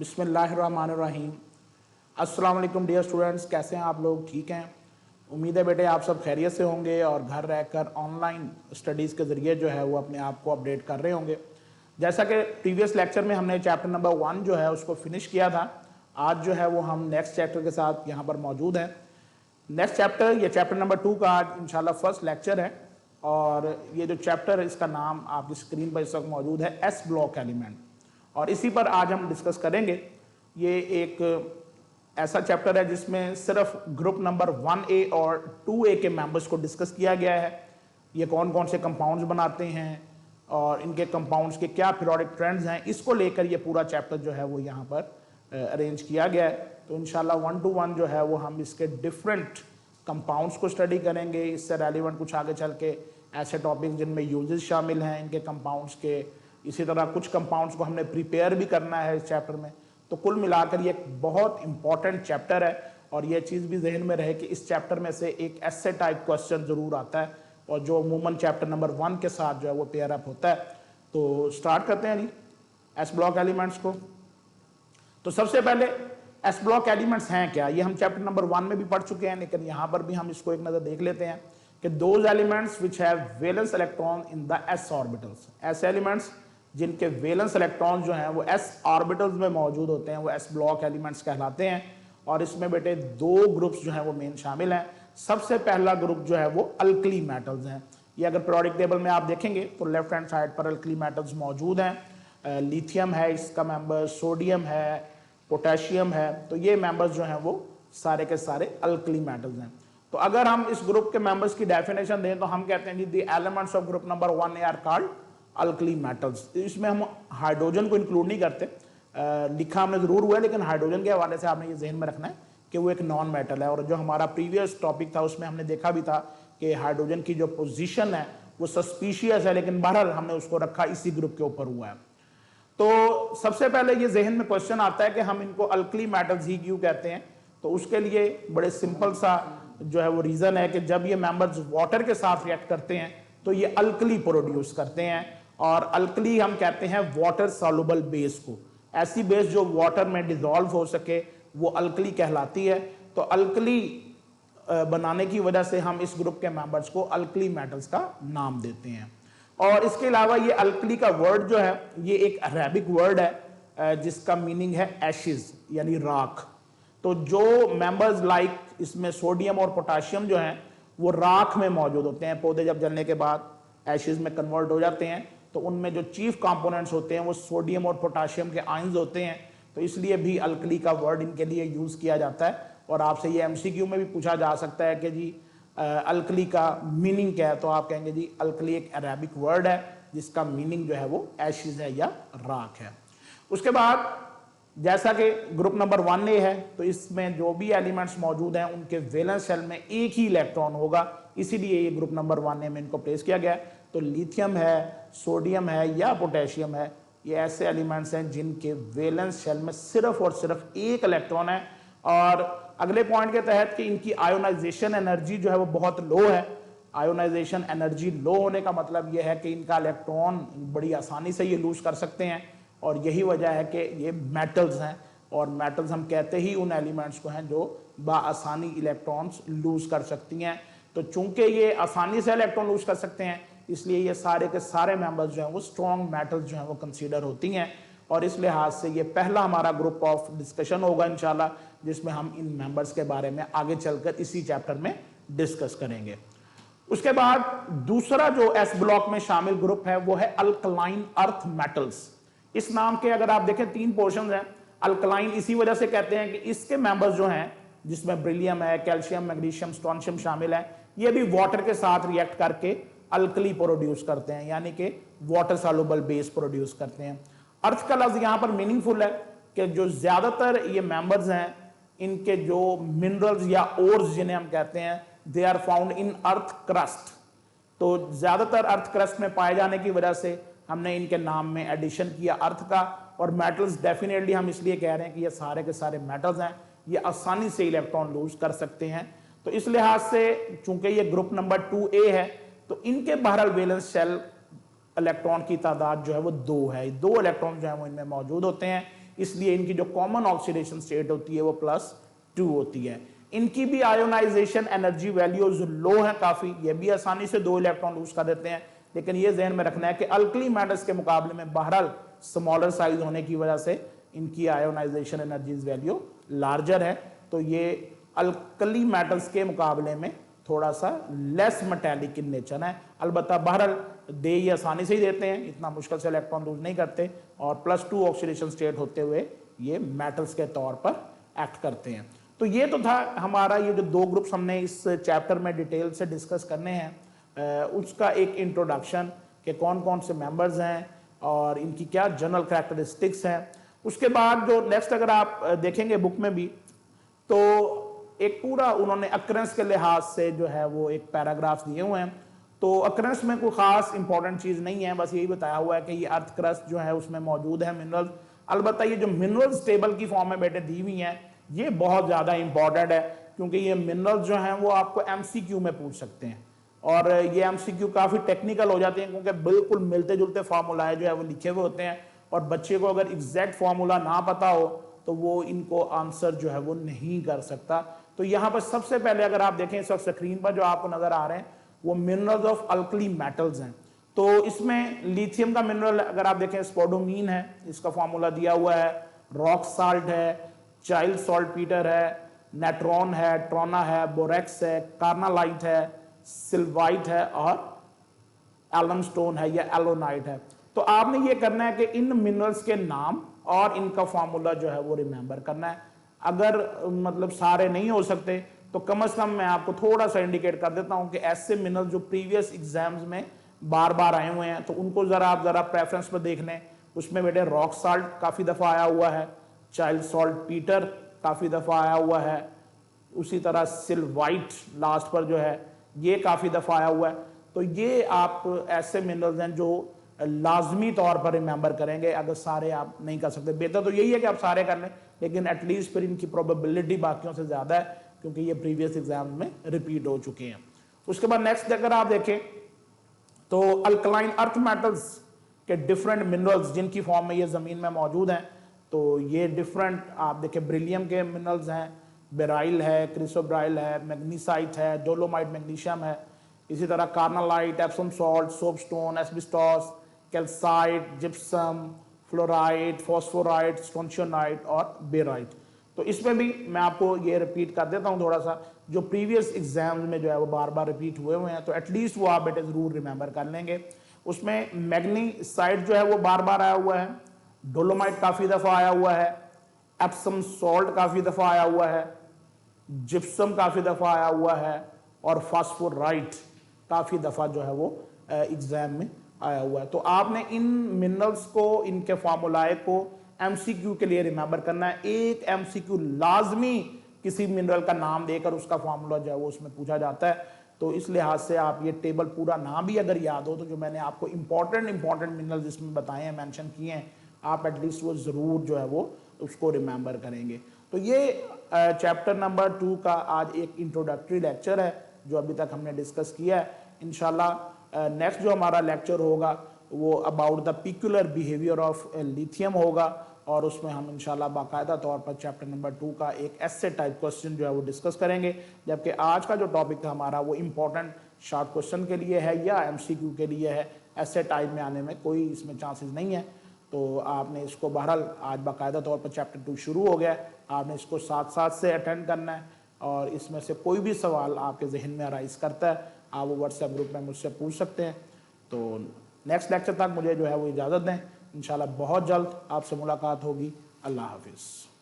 बिस्मिल्लाहिर्रहमानिर्रहीम। अस्सलाम वालेकुम डियर स्टूडेंट्स, कैसे हैं आप लोग? ठीक हैं? उम्मीद है बेटे आप सब खैरियत से होंगे और घर रहकर ऑनलाइन स्टडीज़ के ज़रिए जो है वो अपने आप को अपडेट कर रहे होंगे। जैसा कि प्रीवियस लेक्चर में हमने चैप्टर नंबर 1 जो है उसको फिनिश किया था, आज जो है वो हम नेक्स्ट चैप्टर के साथ यहाँ पर मौजूद हैं। नेक्स्ट चैप्टर, ये चैप्टर नंबर 2 का आज इंशाल्लाह फर्स्ट लेक्चर है और ये जो चैप्टर है इसका नाम आपकी स्क्रीन पर इस वक्त मौजूद है, एस ब्लॉक एलिमेंट, और इसी पर आज हम डिस्कस करेंगे। ये एक ऐसा चैप्टर है जिसमें सिर्फ ग्रुप नंबर 1A और 2A के मेंबर्स को डिस्कस किया गया है। ये कौन कौन से कंपाउंड्स बनाते हैं और इनके कंपाउंड्स के क्या पीरियोडिक ट्रेंड्स हैं, इसको लेकर ये पूरा चैप्टर जो है वो यहाँ पर अरेंज किया गया है। तो इंशाल्लाह 1 to 1 जो है वो हम इसके डिफरेंट कंपाउंड्स को स्टडी करेंगे। इससे रेलिवेंट कुछ आगे चल के ऐसे टॉपिक जिनमें यूजेस शामिल हैं इनके कंपाउंड्स के, इसी तरह कुछ कंपाउंड्स को हमने प्रिपेयर भी करना है इस चैप्टर में। तो कुल मिलाकर ये एक बहुत इंपॉर्टेंट चैप्टर है और ये चीज़ भी जहन में रहे कि इस चैप्टर में से एक ऐसे टाइप क्वेश्चन ज़रूर आता है और जो अमूमन चैप्टर नंबर 1 के साथ जो है वो पेयर अप होता है। तो स्टार्ट करते हैं जी एस ब्लॉक एलिमेंट्स को। तो सबसे पहले एस ब्लॉक एलिमेंट्स हैं क्या, ये हम चैप्टर नंबर 1 में भी पढ़ चुके हैं, लेकिन यहाँ पर भी हम इसको एक नज़र देख लेते हैं कि those elements which have valence electron in the S orbitals, ऐसे एलिमेंट्स जिनके वैलेंस इलेक्ट्रॉन जो हैं वो एस ऑर्बिटल्स में मौजूद होते हैं वो एस ब्लॉक एलिमेंट्स कहलाते हैं। और इसमें बेटे दो ग्रुप्स जो हैं वो मेन शामिल हैं। सबसे पहला ग्रुप जो है वो अल्कली मेटल्स हैं। ये अगर पीरियोडिक टेबल में आप देखेंगे तो लेफ्ट हैंड साइड पर अल्कली मेटल्स मौजूद हैं। लिथियम है इसका मेंबर, सोडियम है, पोटेशियम है, तो ये मेंबर्स जो हैं वो सारे के सारे अल्कली मेटल्स हैं। तो अगर हम इस ग्रुप के मेंबर्स की डेफिनेशन दें तो हम कहते हैं जी the elements of group number 1A are called alkali metals. इसमें हम हाइड्रोजन को इंक्लूड नहीं करते, लिखा हमने जरूर हुआ है, लेकिन हाइड्रोजन के हवाले से आपने ये जहन में रखना है कि वो एक नॉन मेटल है। और जो हमारा प्रीवियस टॉपिक था उसमें हमने देखा भी था कि हाइड्रोजन की जो पोजीशन है वो सस्पिशियस है, लेकिन बहरहाल हमने उसको रखा इसी ग्रुप के ऊपर हुआ है। तो सबसे पहले ये जहन में क्वेश्चन आता है कि हम इनको अल्कली मेटल्स ही क्यों कहते हैं। तो उसके लिए बड़े सिंपल सा जो है वो रीजन है कि जब ये मेंबर्स वाटर के साथ रिएक्ट करते हैं तो ये अल्कली प्रोड्यूस करते हैं, और अल्कली हम कहते हैं वाटर सॉल्युबल बेस को। ऐसी बेस जो वाटर में डिसॉल्व हो सके वो अल्कली कहलाती है। तो अल्कली बनाने की वजह से हम इस ग्रुप के मेंबर्स को अल्कली मेटल्स का नाम देते हैं। और इसके अलावा ये अल्कली का वर्ड जो है ये एक अरेबिक वर्ड है जिसका मीनिंग है एशिज यानी राख। तो जो मेंबर्स लाइक इसमें सोडियम और पोटाशियम जो हैं वो राख में मौजूद होते हैं। पौधे जब जलने के बाद एशिज में कन्वर्ट हो जाते हैं तो उनमें जो चीफ कंपोनेंट्स होते हैं वो सोडियम और पोटाशियम के आयंस होते हैं। तो इसलिए भी अल्कली का वर्ड इनके लिए यूज किया जाता है। और आपसे ये एमसीक्यू में भी पूछा जा सकता है कि जी अल्कली का मीनिंग क्या है, तो आप कहेंगे जी अल्कली एक अरेबिक वर्ड है जिसका मीनिंग जो है वो एशिज है या राख है। उसके बाद जैसा कि ग्रुप नंबर 1A है तो इसमें जो भी एलिमेंट्स मौजूद हैं उनके वैलेंस शेल में एक ही इलेक्ट्रॉन होगा, इसीलिए ये ग्रुप नंबर 1A में इनको प्लेस किया गया है। तो लिथियम है, सोडियम है या पोटेशियम है, ये ऐसे एलिमेंट्स हैं जिनके वैलेंस शेल में सिर्फ और सिर्फ एक इलेक्ट्रॉन है। और अगले पॉइंट के तहत कि इनकी आयोनाइजेशन एनर्जी जो है वो बहुत लो है। आयोनाइजेशन एनर्जी लो होने का मतलब यह है कि इनका इलेक्ट्रॉन बड़ी आसानी से ये लूज कर सकते हैं, और यही वजह है कि ये मेटल्स हैं। और मेटल्स हम कहते ही उन एलिमेंट्स को हैं जो बाआसानी इलेक्ट्रॉन्स लूज कर सकती हैं। तो चूंकि ये आसानी से इलेक्ट्रॉन लूज कर सकते हैं इसलिए ये सारे के सारे मेंबर्स जो हैं वो स्ट्रॉन्ग मेटल्स जो हैं वो कंसीडर होती हैं। और इस लिहाज से ये पहला हमारा ग्रुप ऑफ डिस्कशन होगा इंशाल्लाह, जिसमें हम इन मेंबर्स के बारे में आगे चलकर इसी चैप्टर में डिस्कस करेंगे। उसके बाद दूसरा जो एस ब्लॉक में शामिल ग्रुप है वो है अल्कलाइन अर्थ मेटल्स। इस नाम के अगर आप देखें 3 पोर्शन हैं। अल्कलाइन इसी वजह से कहते हैं कि इसके मेंबर्स जो हैं जिसमें ब्रिलियम है, कैल्शियम, मैग्नीशियम, स्ट्रोंशियम शामिल है, ये भी वाटर के साथ रिएक्ट करके अल्कली प्रोड्यूस करते हैं, यानी कि वाटर सॉल्युबल बेस प्रोड्यूस करते हैं। अर्थ का लफ्ज यहां पर मीनिंगफुल है कि जो ज्यादातर ये मेंबर्स हैं इनके जो मिनरल्स या ओर्स जिन्हें हम कहते हैं they are found in earth crust. तो ज्यादातर अर्थ क्रस्ट में पाए जाने की वजह से हमने इनके नाम में एडिशन किया अर्थ का। और मेटल्स डेफिनेटली हम इसलिए कह रहे हैं कि ये सारे के सारे मेटल्स हैं, ये आसानी से इलेक्ट्रॉन लूज कर सकते हैं। तो इस लिहाज से चूंकि ये ग्रुप नंबर 2A है तो इनके बहरहाल वैलेंस शेल इलेक्ट्रॉन की तादाद जो है वो 2 है। 2 इलेक्ट्रॉन जो है वो इनमें मौजूद होते हैं, इसलिए इनकी जो कॉमन ऑक्सीडेशन स्टेट होती है वो +2 होती है। इनकी भी आयोनाइजेशन एनर्जी वैल्यूज लो है काफी, ये भी आसानी से 2 इलेक्ट्रॉन लूज कर देते हैं, लेकिन ये जहन में रखना है कि अल्कली मेटल्स के मुकाबले में बहरहाल स्मॉलर साइज होने की वजह से इनकी आयोनाइजेशन एनर्जीज वैल्यू लार्जर है, तो ये अल्कली मेटल्स के मुकाबले में थोड़ा सा लेस मेटेलिक इन नेचर है। अलबत्ता बहरहाल दे ये आसानी से ही देते हैं, इतना मुश्किल से इलेक्ट्रॉन लूज नहीं करते, और +2 ऑक्सीडेशन स्टेट होते हुए ये मेटल्स के तौर पर एक्ट करते हैं। तो ये तो था हमारा, ये जो 2 ग्रुप्स हमने इस चैप्टर में डिटेल से डिस्कस करने हैं उसका एक इंट्रोडक्शन कि कौन कौन से मेंबर्स हैं और इनकी क्या जनरल कैरेक्टरिस्टिक्स हैं। उसके बाद जो नेक्स्ट अगर आप देखेंगे बुक में भी, तो एक पूरा उन्होंने अक्रेंस के लिहाज से जो है वो एक पैराग्राफ दिए हुए हैं। तो अक्रेंस में कोई खास इंपॉर्टेंट चीज नहीं है, बस यही बताया हुआ है कि ये अर्थ क्रस्ट जो है उसमें मौजूद है मिनरल्स। अलबत्ता ये जो मिनरल्स टेबल की फॉर्म में बेटे दी हुई हैं ये बहुत ज्यादा इंपॉर्टेंट है, क्योंकि ये मिनरल्स जो हैं वो आपको MCQ में पूछ सकते हैं, और ये MCQ काफी टेक्निकल हो जाते हैं क्योंकि बिल्कुल मिलते जुलते फार्मूलाए जो है वो लिखे हुए होते हैं, और बच्चे को अगर एग्जैक्ट फार्मूला ना पता हो तो वो इनको आंसर जो है वो नहीं कर सकता। तो यहाँ पर सबसे पहले अगर आप देखें इस वक्त स्क्रीन पर जो आपको नजर आ रहे हैं वो मिनरल्स ऑफ अल्कली मेटल्स हैं। तो इसमें लिथियम का मिनरल अगर आप देखें स्पोडोमीन है, इसका फार्मूला दिया हुआ है, रॉक साल्ट है, चाइल्ड सॉल्ट पीटर है, नेट्रॉन है, ट्रोना है, बोरेक्स है, कार्नालाइट है, सिल्वाइट है, और एलमस्टोन है या एलोनाइट है। तो आपने ये करना है कि इन मिनरल्स के नाम और इनका फार्मूला जो है वो रिमेंबर करना है। अगर मतलब सारे नहीं हो सकते तो कम से कम मैं आपको थोड़ा सा इंडिकेट कर देता हूं कि ऐसे मिनरल जो प्रीवियस एग्जाम्स में बार बार आए हुए हैं तो उनको आप जरा प्रेफरेंस पर देख लें। उसमें बेटे रॉक साल्ट काफी दफा आया हुआ है, चाइल्ड सॉल्ट पीटर काफी दफा आया हुआ है, उसी तरह सिल्वाइट लास्ट पर जो है ये काफी दफा आया हुआ है। तो ये आप ऐसे मिनरल्स हैं जो लाजमी तौर पर रिमेंबर करेंगे। अगर सारे आप नहीं कर सकते, बेहतर तो यही है कि आप सारे कर लें, लेकिन एटलीस्ट फिर इनकी प्रोबेबिलिटी बाकियों से ज्यादा है क्योंकि ये प्रीवियस एग्जाम में रिपीट हो चुके हैं। उसके बाद नेक्स्ट अगर आप देखें तो अल्कलाइन अर्थ मेटल्स के डिफरेंट मिनरल्स जिनकी फॉर्म में ये जमीन में मौजूद हैं, तो ये डिफरेंट आप देखें ब्रिलियम के मिनरल्स हैं, बेराइल है, क्रिसोब्राइल है, मैग्नीसाइट है, डोलोमाइट मैग्नीशियम है, इसी तरह carnallite, Epsom salt, soapstone, asbestos, calcite, gypsum, fluoride, phosphoride, strontianite और बेराइट। तो इसमें भी मैं आपको ये रिपीट कर देता हूँ थोड़ा सा, जो प्रीवियस एग्जाम्स में जो है वो बार बार रिपीट हुए हुए हैं, तो एटलीस्ट वो आप बेटे जरूर रिमेंबर कर लेंगे। उसमें मैग्नीसाइट जो है वो बार बार आया हुआ है, डोलोमाइट काफी दफा आया हुआ है, एप्सम सॉल्ट काफी दफा आया हुआ है, जिप्सम काफी दफा आया हुआ है, और फास्फोराइट काफी दफा जो है वो एग्जाम में आया हुआ है। तो आपने इन मिनरल्स को, इनके फार्मूलाए को MCQ के लिए रिमेंबर करना है। एक MCQ लाजमी किसी मिनरल का नाम देकर उसका फार्मूला जो है वो उसमें पूछा जाता है। तो इस लिहाज से आप ये टेबल पूरा ना भी अगर याद हो तो जो मैंने आपको इंपॉर्टेंट मिनरल्स इसमें बताए हैं, मेंशन किए हैं, आप एटलीस्ट वो जरूर जो है वो उसको रिमेंबर करेंगे। तो ये चैप्टर नंबर 2 का आज एक इंट्रोडक्टरी लेक्चर है जो अभी तक हमने डिस्कस किया है। इंशाल्लाह नेक्स्ट जो हमारा लेक्चर होगा वो about the peculiar behaviour of lithium होगा, और उसमें हम इंशाल्लाह बाकायदा तौर पर चैप्टर नंबर 2 का एक ऐसे टाइप क्वेश्चन जो है वो डिस्कस करेंगे। जबकि आज का जो टॉपिक था हमारा वो इंपॉर्टेंट शॉर्ट क्वेश्चन के लिए है या MCQ के लिए है, ऐसे टाइप में आने में कोई इसमें चांसेस नहीं है। तो आपने इसको बहरहाल आज बाकायदा तौर पर चैप्टर 2 शुरू हो गया, आपने इसको साथ साथ से अटेंड करना है, और इसमें से कोई भी सवाल आपके जहन में अराइज करता है आप वो व्हाट्सएप ग्रुप में मुझसे पूछ सकते हैं। तो नेक्स्ट लेक्चर तक मुझे जो है वो इजाज़त दें, इंशाल्लाह बहुत जल्द आपसे मुलाकात होगी। अल्लाह हाफिज़।